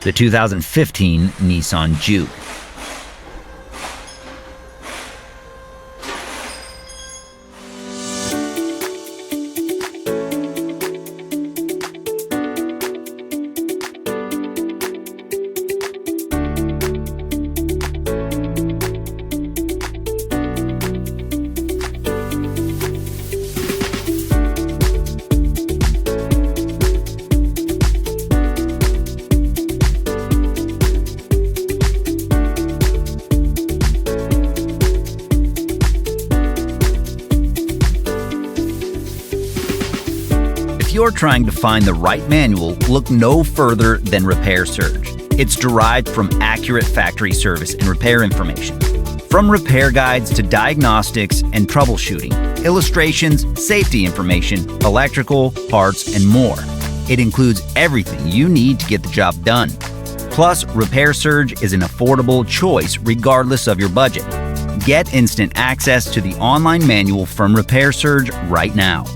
the 2015 Nissan Juke. If you're trying to find the right manual, look no further than Repair Surge. It's derived from accurate factory service and repair information. From repair guides to diagnostics and troubleshooting, illustrations, safety information, electrical, parts, and more. It includes everything you need to get the job done. Plus, Repair Surge is an affordable choice regardless of your budget. Get instant access to the online manual from Repair Surge right now.